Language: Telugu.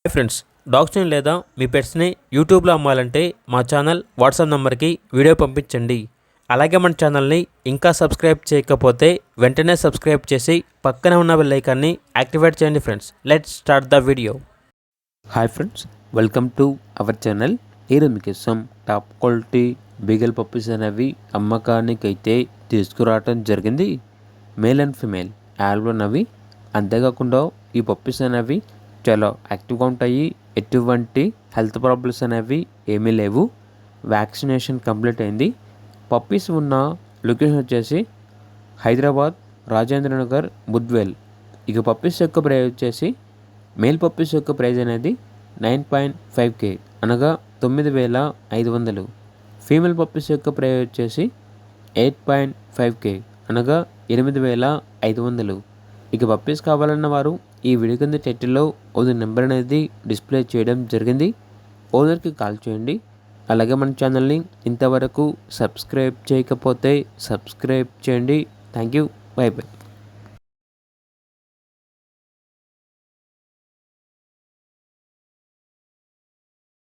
హాయ్ ఫ్రెండ్స్, డాగ్స్ని లేదా మీ పెట్స్ని యూట్యూబ్లో అమ్మాలంటే మా ఛానల్ వాట్సాప్ నెంబర్కి వీడియో పంపించండి. అలాగే మన ఛానల్ని ఇంకా సబ్స్క్రైబ్ చేయకపోతే వెంటనే సబ్స్క్రైబ్ చేసి పక్కనే ఉన్న బెల్ ఐకాన్ని యాక్టివేట్ చేయండి. Friends, let's start the video. Hi friends, welcome to our channel. ఈరోజు మీకోసం టాప్ క్వాలిటీ బీగల్ పప్పీస్ అనేవి అమ్మకానికి అయితే తీసుకురావటం జరిగింది. మేల్ అండ్ ఫిమేల్ యాల్బోనవి. అంతేకాకుండా ఈ పప్పీస్ అనేవి చాలా యాక్టివ్గా ఉంటాయి. ఎటువంటి హెల్త్ ప్రాబ్లమ్స్ అనేవి ఏమీ లేవు. వ్యాక్సినేషన్ కంప్లీట్ అయింది. పప్పీస్ ఉన్న లొకేషన్ వచ్చేసి హైదరాబాద్, రాజేంద్ర నగర్, బుద్వేల్. ఇక పప్పీస్ యొక్క ప్రైస్ వచ్చేసి మేల్ పప్పీస్ యొక్క ప్రైస్ అనేది 9.5K అనగా 9,500. ఫీమేల్ పప్పీస్ యొక్క ప్రైస్ వచ్చేసి 8.5K అనగా 8,500. ఇక పప్పీస్ కావాలన్న వారు ఈ వీడియో కింద టైటిల్లో ఓనర్ నెంబర్ అనేది డిస్ప్లే చేయడం జరిగింది. ఓనర్కి కాల్ చేయండి. అలాగే మన ఛానల్ని ఇంతవరకు సబ్స్క్రైబ్ చేయకపోతే సబ్స్క్రైబ్ చేయండి. Thank you. By by.